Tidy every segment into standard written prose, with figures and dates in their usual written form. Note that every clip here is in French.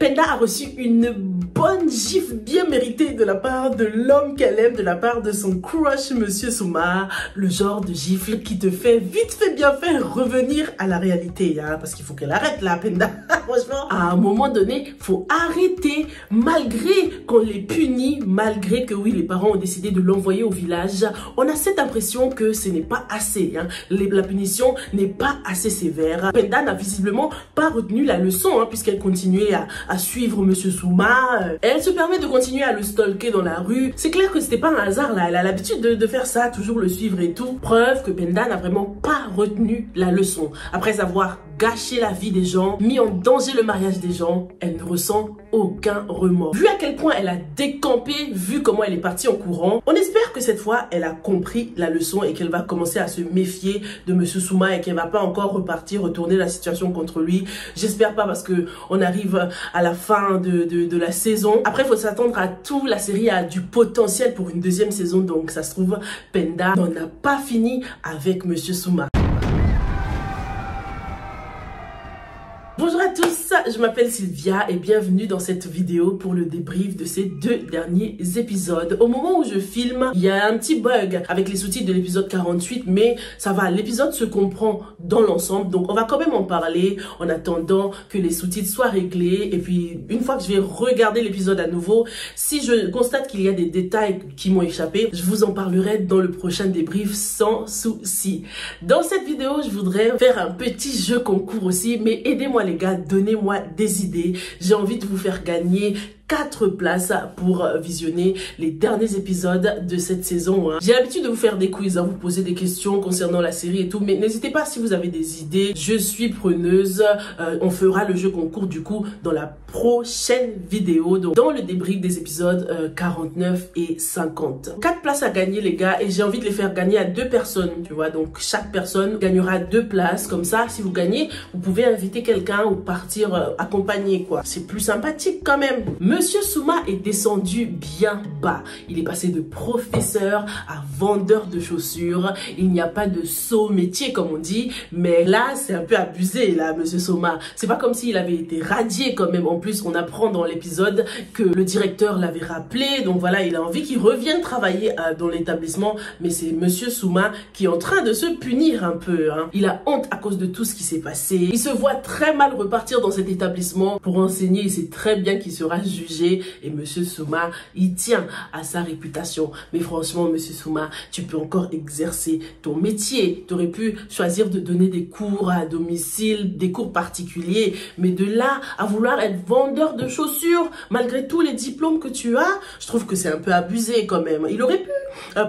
Penda a reçu une bonne gifle bien méritée de la part de l'homme qu'elle aime, de la part de son crush, Monsieur Souma. Le genre de gifle qui te fait vite fait bien faire revenir à la réalité, hein, parce qu'il faut qu'elle arrête là, Penda. Franchement, à un moment donné, faut arrêter, malgré qu'on les punit, malgré que oui, les parents ont décidé de l'envoyer au village. On a cette impression que ce n'est pas assez, hein. La punition n'est pas assez sévère. Penda n'a visiblement pas retenu la leçon, hein, puisqu'elle continuait à suivre Monsieur Souma. Elle se permet de continuer à le stalker dans la rue. C'est clair que c'était pas un hasard là, elle a l'habitude de faire ça, toujours le suivre et tout. Preuve que Penda n'a vraiment pas retenu la leçon. Après avoir gâché la vie des gens, mis en danger le mariage des gens, elle ne ressent aucun remords. Vu à quel point elle a décampé, vu comment elle est partie en courant, on espère que cette fois elle a compris la leçon et qu'elle va commencer à se méfier de Monsieur Souma et qu'elle va pas encore retourner la situation contre lui. J'espère pas, parce que on arrive à la fin de la saison. Après, il faut s'attendre à tout. La série a du potentiel pour une deuxième saison, donc ça se trouve Penda n'en a pas fini avec Monsieur Souma. Bonjour à tous, je m'appelle Sylvia et bienvenue dans cette vidéo pour le débrief de ces 2 derniers épisodes. Au moment où je filme, il y a un petit bug avec les sous-titres de l'épisode 48, mais ça va, l'épisode se comprend dans l'ensemble, donc on va quand même en parler en attendant que les sous-titres soient réglés. Et puis une fois que je vais regarder l'épisode à nouveau, si je constate qu'il y a des détails qui m'ont échappé, je vous en parlerai dans le prochain débrief sans souci. Dans cette vidéo, je voudrais faire un petit jeu concours aussi, mais aidez-moi les gars, donnez-moi des idées. J'ai envie de vous faire gagner 4 places pour visionner les derniers épisodes de cette saison, hein. J'ai l'habitude de vous faire des quiz, hein, vous poser des questions concernant la série et tout, mais n'hésitez pas si vous avez des idées, je suis preneuse. On fera le jeu concours du coup dans la prochaine vidéo, donc dans le débrief des épisodes 49 et 50. 4 places à gagner les gars, et j'ai envie de les faire gagner à 2 personnes, tu vois, donc chaque personne gagnera 2 places, comme ça si vous gagnez, vous pouvez inviter quelqu'un ou partir accompagné quoi, c'est plus sympathique quand même. Monsieur Souma est descendu bien bas. Il est passé de professeur à vendeur de chaussures. Il n'y a pas de saut métier comme on dit, mais là c'est un peu abusé là, Monsieur Souma. C'est pas comme s'il avait été radié quand même. En plus, on apprend dans l'épisode que le directeur l'avait rappelé, donc voilà, il a envie qu'il revienne travailler dans l'établissement, mais c'est Monsieur Souma qui est en train de se punir un peu, hein. Il a honte à cause de tout ce qui s'est passé. Il se voit très mal repartir dans cet établissement pour enseigner. Il sait très bien qu'il sera jugé. Et Monsieur Souma, il tient à sa réputation. Mais franchement, Monsieur Souma, tu peux encore exercer ton métier. Tu aurais pu choisir de donner des cours à domicile, des cours particuliers. Mais de là à vouloir être vendeur de chaussures, malgré tous les diplômes que tu as, je trouve que c'est un peu abusé quand même. Il aurait pu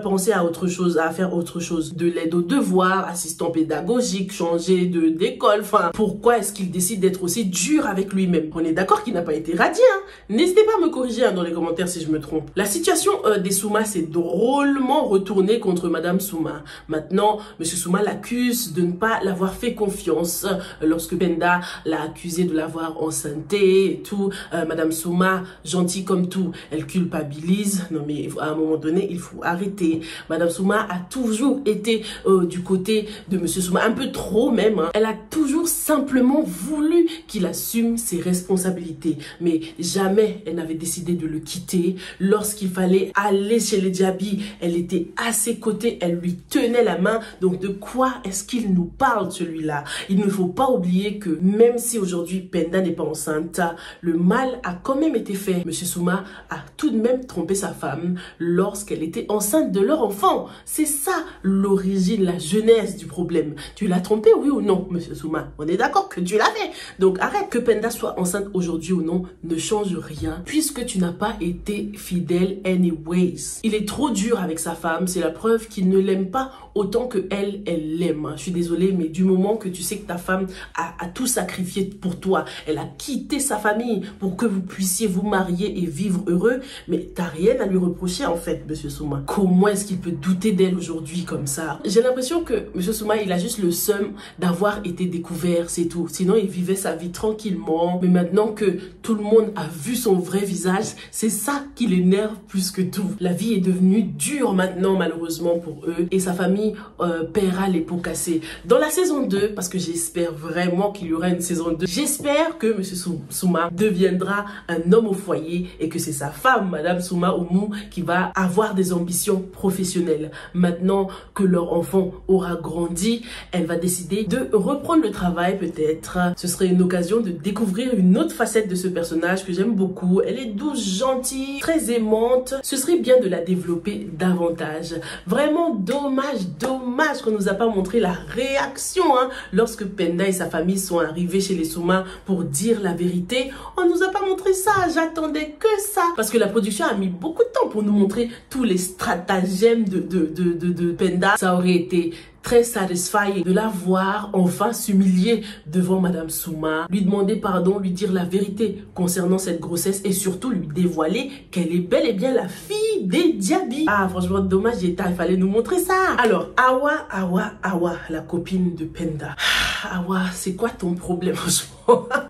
penser à autre chose, à faire autre chose. De l'aide aux devoirs, assistant pédagogique, changer d'école. Enfin, pourquoi est-ce qu'il décide d'être aussi dur avec lui-même? On est d'accord qu'il n'a pas été radié, hein. N'hésitez pas à me corriger dans les commentaires si je me trompe. La situation des Souma s'est drôlement retournée contre Madame Souma. Maintenant, Monsieur Souma l'accuse de ne pas l'avoir fait confiance lorsque Penda l'a accusé de l'avoir enceinté et tout. Madame Souma, gentille comme tout, elle culpabilise. Non mais à un moment donné, il faut arrêter. Madame Souma a toujours été du côté de Monsieur Souma, un peu trop même, hein. Elle a toujours simplement voulu qu'il assume ses responsabilités, mais jamais elle n'avait décidé de le quitter. Lorsqu'il fallait aller chez les Diaby, elle était à ses côtés, elle lui tenait la main. Donc de quoi est-ce qu'il nous parle celui-là? Il ne faut pas oublier que même si aujourd'hui Penda n'est pas enceinte, le mal a quand même été fait. Monsieur Souma a tout de même trompé sa femme lorsqu'elle était enceinte de leur enfant. C'est ça l'origine, la genèse du problème. Tu l'as trompé, oui ou non, Monsieur Souma? On est d'accord que tu l'as fait. Donc arrête. Que Penda soit enceinte aujourd'hui ou non ne change rien, puisque tu n'as pas été fidèle anyways. Il est trop dur avec sa femme, c'est la preuve qu'il ne l'aime pas autant que elle l'aime. Je suis désolée, mais du moment que tu sais que ta femme a tout sacrifié pour toi, elle a quitté sa famille pour que vous puissiez vous marier et vivre heureux, mais t'as rien à lui reprocher en fait, Monsieur Souma. Comment est-ce qu'il peut douter d'elle aujourd'hui comme ça? J'ai l'impression que Monsieur Souma, il a juste le seum d'avoir été découvert, c'est tout. Sinon, il vivait sa vie tranquillement, mais maintenant que tout le monde a vu son son vrai visage, c'est ça qui l'énerve plus que tout. La vie est devenue dure maintenant malheureusement pour eux et sa famille paiera les pots cassés. Dans la saison 2, parce que j'espère vraiment qu'il y aura une saison 2, j'espère que M. Souma deviendra un homme au foyer et que c'est sa femme, Madame Souma Oumou, qui va avoir des ambitions professionnelles. Maintenant que leur enfant aura grandi, elle va décider de reprendre le travail peut-être. Ce serait une occasion de découvrir une autre facette de ce personnage que j'aime beaucoup. Elle est douce, gentille, très aimante. Ce serait bien de la développer davantage. Vraiment dommage qu'on nous a pas montré la réaction lorsque Penda et sa famille sont arrivés chez les Souma pour dire la vérité. On nous a pas montré ça, j'attendais que ça. Parce que la production a mis beaucoup de temps pour nous montrer tous les stratagèmes de Penda. Ça aurait été très satisfying de la voir enfin s'humilier devant Madame Souma, lui demander pardon, lui dire la vérité concernant cette grossesse et surtout lui dévoiler qu'elle est bel et bien la fille des Diaby. Ah franchement dommage, il fallait nous montrer ça. Alors Awa, la copine de Penda. Awa, c'est quoi ton problème franchement?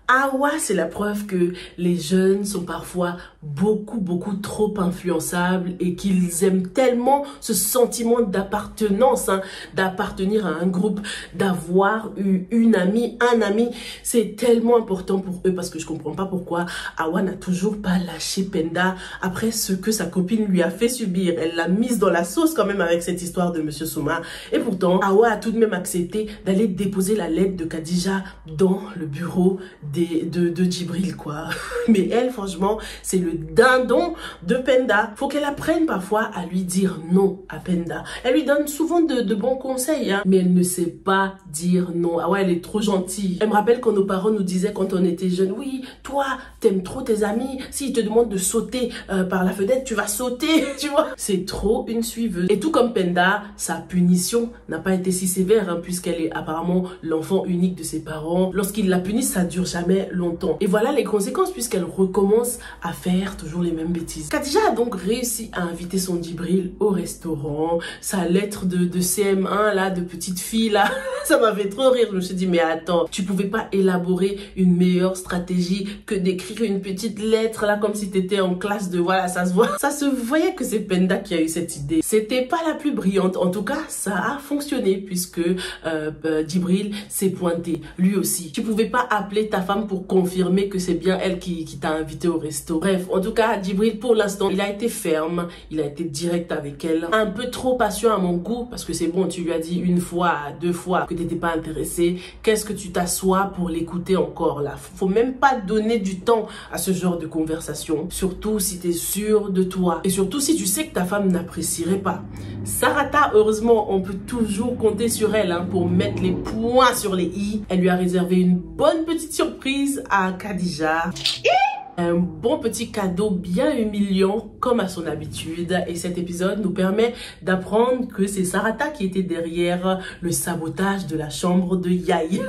Awa, c'est la preuve que les jeunes sont parfois beaucoup trop influençables et qu'ils aiment tellement ce sentiment d'appartenance, d'appartenir à un groupe, d'avoir une amie, un ami. C'est tellement important pour eux parce que je comprends pas pourquoi Awa n'a toujours pas lâché Penda après ce que sa copine lui a fait subir. Elle l'a mise dans la sauce quand même avec cette histoire de Monsieur Souma. Et pourtant, Awa a tout de même accepté d'aller déposer la lettre de Khadija dans le bureau de Djibril, quoi. Mais elle, franchement, c'est le dindon de Penda. Faut qu'elle apprenne parfois à lui dire non à Penda. Elle lui donne souvent de bons conseils, mais elle ne sait pas dire non. Ah ouais, elle est trop gentille. Elle me rappelle quand nos parents nous disaient quand on était jeunes, oui, toi, t'aimes trop tes amis. S'ils te demandent de sauter par la fenêtre, tu vas sauter, tu vois. C'est trop une suiveuse. Et tout comme Penda, sa punition n'a pas été si sévère, puisqu'elle est apparemment l'enfant unique de ses parents. Lorsqu'ils la punissent, ça dure jamais longtemps. Et voilà les conséquences puisqu'elle recommence à faire toujours les mêmes bêtises. Khadija a donc réussi à inviter son Djibril au restaurant. Sa lettre de CM1 là, de petite fille là, ça m'a fait trop rire. Je me suis dit mais attends, tu pouvais pas élaborer une meilleure stratégie que d'écrire une petite lettre là comme si t'étais en classe de voilà, ça se voit. Ça se voyait que c'est Penda qui a eu cette idée. C'était pas la plus brillante. En tout cas, ça a fonctionné puisque Djibril s'est pointé lui aussi. Tu pouvais pas appeler ta femme pour confirmer que c'est bien elle qui t'a invité au resto. Bref, en tout cas, Djibril pour l'instant, il a été ferme, il a été direct avec elle. Un peu trop patient à mon goût parce que c'est bon, tu lui as dit une fois, deux fois que t'étais pas intéressé. Qu'est-ce que tu t'assois pour l'écouter encore là? Faut même pas donner du temps à ce genre de conversation. Surtout si t'es sûr de toi. Et surtout si tu sais que ta femme n'apprécierait pas. Sarata, heureusement, on peut toujours compter sur elle pour mettre les points sur les i. Elle lui a réservé une bonne petite surprise à Khadija. Un bon petit cadeau bien humiliant comme à son habitude, et cet épisode nous permet d'apprendre que c'est Sarata qui était derrière le sabotage de la chambre de Yaye.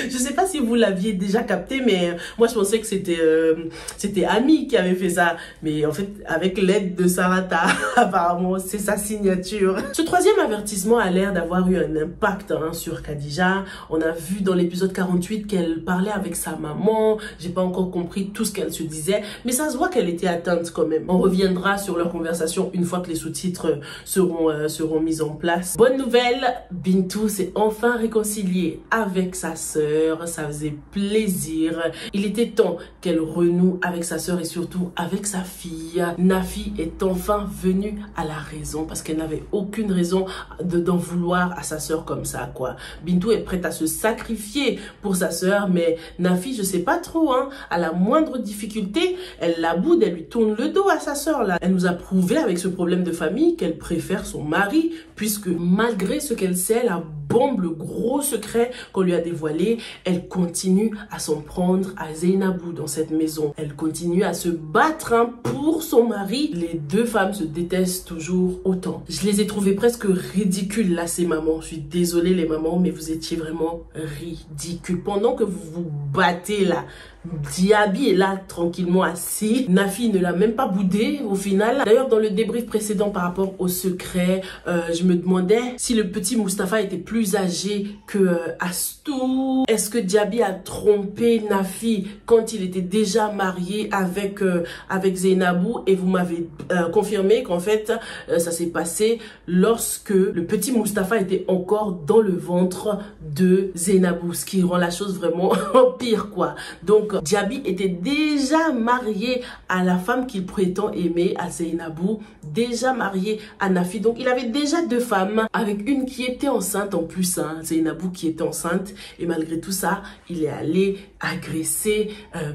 Je sais pas si vous l'aviez déjà capté, mais moi je pensais que c'était Ami qui avait fait ça, mais en fait avec l'aide de Sarata, apparemment c'est sa signature. Ce troisième avertissement a l'air d'avoir eu un impact sur Khadija. On a vu dans l'épisode 48 qu'elle parlait avec sa maman. J'ai pas encore compris tout ce qu'elle se disait, mais ça se voit qu'elle était atteinte quand même. On reviendra sur leur conversation une fois que les sous-titres seront mis en place. Bonne nouvelle, Bintou s'est enfin réconciliée avec sa sœur. Ça faisait plaisir. Il était temps qu'elle renoue avec sa sœur et surtout avec sa fille. Nafi est enfin venue à la raison parce qu'elle n'avait aucune raison d'en vouloir à sa sœur comme ça, quoi. Bintou est prête à se sacrifier pour sa sœur, mais Nafi, je sais pas trop, à la moindre difficulté, elle la boude, elle lui tourne le dos à sa sœur là. Elle nous a prouvé avec ce problème de famille qu'elle préfère son mari, puisque malgré ce qu'elle sait, la bombe, le gros secret qu'on lui a dévoilé, elle continue à s'en prendre à Zainabou dans cette maison. Elle continue à se battre pour son mari. Les deux femmes se détestent toujours autant. Je les ai trouvées presque ridicules là, ces mamans. Je suis désolée les mamans, mais vous étiez vraiment ridicules. Pendant que vous vous battez là, Diaby est là tranquillement assis. Nafi ne l'a même pas boudé au final. D'ailleurs, dans le débrief précédent par rapport au secret, je me demandais si le petit Mustapha était plus âgé que Astou. Est-ce que Diaby a trompé Nafi quand il était déjà marié avec Zainabou? Et vous m'avez confirmé qu'en fait, ça s'est passé lorsque le petit Mustapha était encore dans le ventre de Zainabou, ce qui rend la chose vraiment pire, quoi. Donc, Diaby était déjà marié à la femme qu'il prétend aimer, à Zainabou, déjà marié à Nafi. Donc, il avait déjà 2 femmes, avec une qui était enceinte en plus, hein, Zainabou qui était enceinte. Et malgré tout ça, il est allé agresser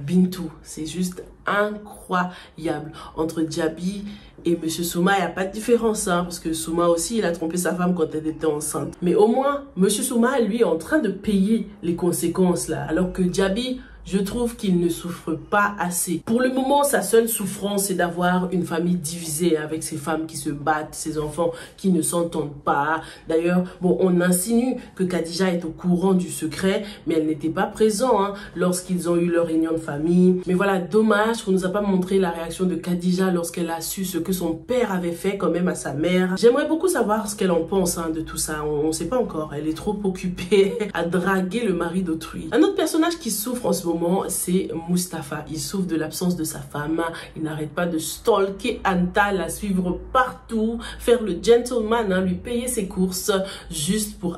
Bintou. C'est juste incroyable. Entre Diaby et Monsieur Souma, il n'y a pas de différence, hein, parce que Souma aussi, il a trompé sa femme quand elle était enceinte. Mais au moins, Monsieur Souma, lui, est en train de payer les conséquences, là. Alors que Diaby, je trouve qu'il ne souffre pas assez. Pour le moment, sa seule souffrance, c'est d'avoir une famille divisée avec ses femmes qui se battent, ses enfants qui ne s'entendent pas. D'ailleurs, bon, on insinue que Khadija est au courant du secret, mais elle n'était pas présente hein, lorsqu'ils ont eu leur réunion de famille. Mais voilà, dommage qu'on ne nous a pas montré la réaction de Khadija lorsqu'elle a su ce que son père avait fait quand même à sa mère. J'aimerais beaucoup savoir ce qu'elle en pense hein, de tout ça. On ne sait pas encore. Elle est trop occupée à draguer le mari d'autrui. Un autre personnage qui souffre en ce moment, c'est Mustapha. Il souffre de l'absence de sa femme. Il n'arrête pas de stalker Anta, la suivre partout, faire le gentleman, hein, lui payer ses courses juste pour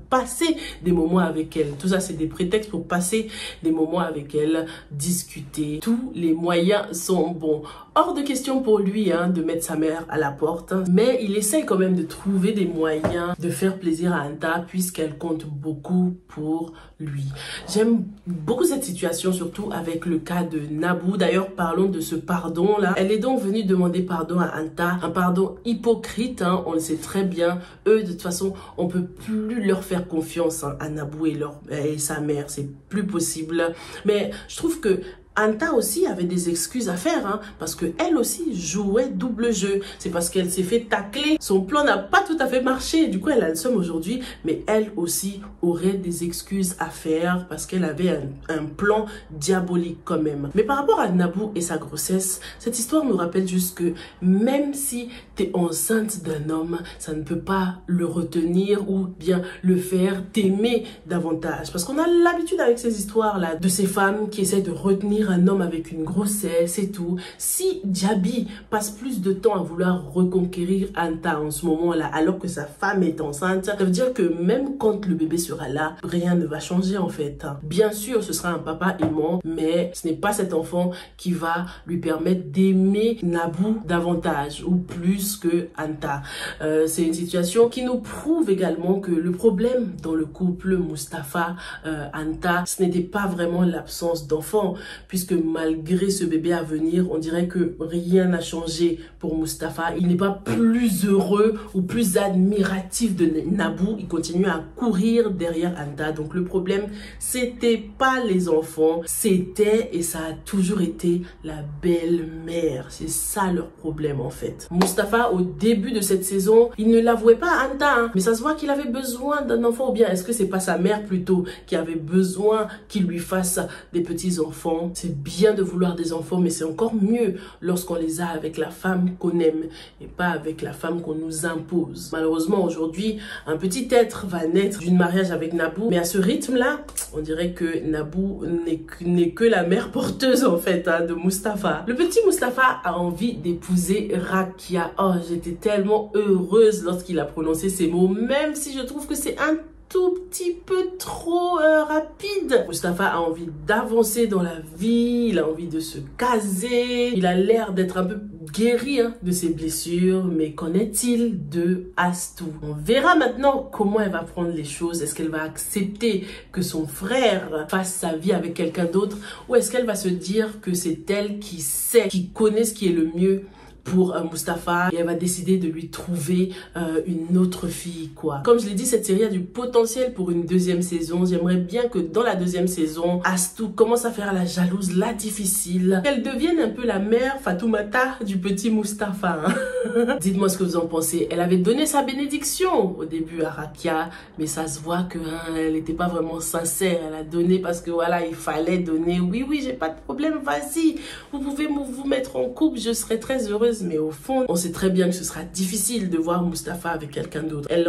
passer des moments avec elle. Tout ça, c'est des prétextes pour passer des moments avec elle, discuter. Tous les moyens sont bons. Hors de question pour lui hein, de mettre sa mère à la porte, mais il essaye quand même de trouver des moyens de faire plaisir à Anta puisqu'elle compte beaucoup pour lui. J'aime beaucoup cette situation, surtout avec le cas de Nabou. D'ailleurs, parlons de ce pardon là. Elle est donc venue demander pardon à Anta, un pardon hypocrite, hein, on le sait très bien. Eux, de toute façon, on peut plus leur faire confiance hein, à Nabou et sa mère, c'est plus possible. Mais je trouve que Anta aussi avait des excuses à faire, hein, parce que elle aussi jouait double jeu. C'est parce qu'elle s'est fait tacler. Son plan n'a pas tout à fait marché. Du coup, elle a le seum aujourd'hui. Mais elle aussi aurait des excuses à faire parce qu'elle avait un plan diabolique quand même. Mais par rapport à Nabou et sa grossesse, cette histoire nous rappelle juste que même si tu es enceinte d'un homme, ça ne peut pas le retenir ou bien le faire t'aimer davantage. Parce qu'on a l'habitude avec ces histoires-là de ces femmes qui essaient de retenir un homme avec une grossesse et tout. Si Diaby passe plus de temps à vouloir reconquérir Anta en ce moment-là, alors que sa femme est enceinte, ça veut dire que même quand le bébé sera là, rien ne va changer en fait. Bien sûr, ce sera un papa aimant, mais ce n'est pas cet enfant qui va lui permettre d'aimer Nabou davantage ou plus que Anta. C'est une situation qui nous prouve également que le problème dans le couple Mustapha-Anta, ce n'était pas vraiment l'absence d'enfant, puisque malgré ce bébé à venir, on dirait que rien n'a changé pour Mustapha. Il n'est pas plus heureux ou plus admiratif de Nabou. Il continue à courir derrière Anta. Donc le problème, c'était pas les enfants, c'était et ça a toujours été la belle-mère. C'est ça leur problème en fait. Mustapha, au début de cette saison, il ne l'avouait pas à Anta, hein, mais ça se voit qu'il avait besoin d'un enfant. Ou bien est-ce que c'est pas sa mère plutôt qui avait besoin qu'il lui fasse des petits-enfants? C'est bien de vouloir des enfants, mais c'est encore mieux lorsqu'on les a avec la femme qu'on aime et pas avec la femme qu'on nous impose. Malheureusement, aujourd'hui, un petit être va naître d'une mariage avec Nabou, mais à ce rythme-là, on dirait que Nabou n'est que la mère porteuse en fait hein, de Mustapha. Le petit Mustapha a envie d'épouser Rakia. Oh, j'étais tellement heureuse lorsqu'il a prononcé ces mots, même si je trouve que c'est un tout petit peu trop rapide. Mustapha a envie d'avancer dans la vie, il a envie de se caser, il a l'air d'être un peu guéri hein, de ses blessures, mais qu'en est-il de Astou? On verra maintenant comment elle va prendre les choses. Est-ce qu'elle va accepter que son frère fasse sa vie avec quelqu'un d'autre, ou est-ce qu'elle va se dire que c'est elle qui sait, qui connaît ce qui est le mieux pour Mustapha et elle va décider de lui trouver une autre fille quoi. Comme je l'ai dit, cette série a du potentiel pour une deuxième saison. J'aimerais bien que dans la deuxième saison, Astou commence à faire la jalouse, la difficile, qu'elle devienne un peu la mère Fatoumata du petit Mustapha hein. Dites-moi ce que vous en pensez. Elle avait donné sa bénédiction au début à Rakia, mais ça se voit que elle n'était pas vraiment sincère. Elle a donné parce que voilà, il fallait donner. Oui, oui, j'ai pas de problème, vas-y. Vous pouvez vous mettre en couple, je serai très heureuse. Mais au fond, on sait très bien que ce sera difficile de voir Mustapha avec quelqu'un d'autre. Elle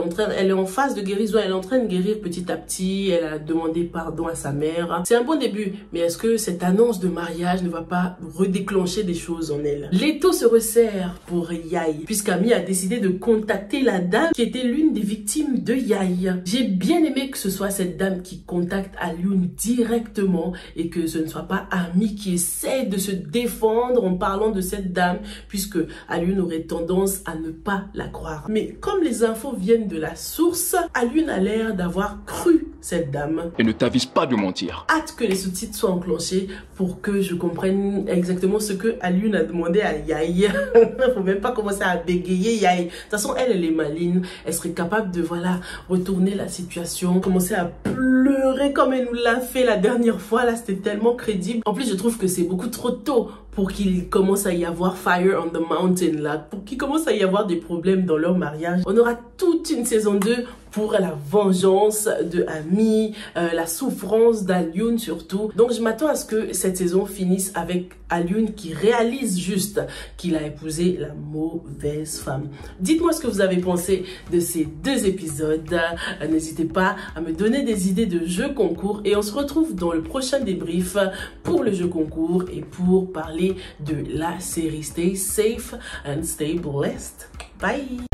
est en phase de guérison, elle est en train de guérir petit à petit. Elle a demandé pardon à sa mère. C'est un bon début, mais est-ce que cette annonce de mariage ne va pas redéclencher des choses en elle? L'étau se resserre pour Yaye, puisqu'Ami a décidé de contacter la dame qui était l'une des victimes de Yaye. J'ai bien aimé que ce soit cette dame qui contacte Alioune directement et que ce ne soit pas Ami qui essaie de se défendre en parlant de cette dame, puisque Alioune aurait tendance à ne pas la croire. Mais comme les infos viennent de la source, Alioune a l'air d'avoir cru cette dame. Et ne t'avise pas de mentir. Hâte que les sous-titres soient enclenchés pour que je comprenne exactement ce que Alioune a demandé à Yaye. Faut même pas commencer à bégayer Yaye. De toute façon, elle est maligne. Elle serait capable de, voilà, retourner la situation, commencer à pleurer comme elle nous l'a fait la dernière fois. Là, c'était tellement crédible. En plus, je trouve que c'est beaucoup trop tôt pour qu'il commence à y avoir fire on the mountain, là, pour qu'il commence à y avoir des problèmes dans leur mariage. On aura toute une saison 2 pour la vengeance de Ami, la souffrance d'Alioune surtout. Donc je m'attends à ce que cette saison finisse avec Alioune qui réalise juste qu'il a épousé la mauvaise femme. Dites-moi ce que vous avez pensé de ces 2 épisodes. N'hésitez pas à me donner des idées de jeux concours et on se retrouve dans le prochain débrief pour le jeu concours et pour parler de la série. Stay safe and stay blessed. Bye!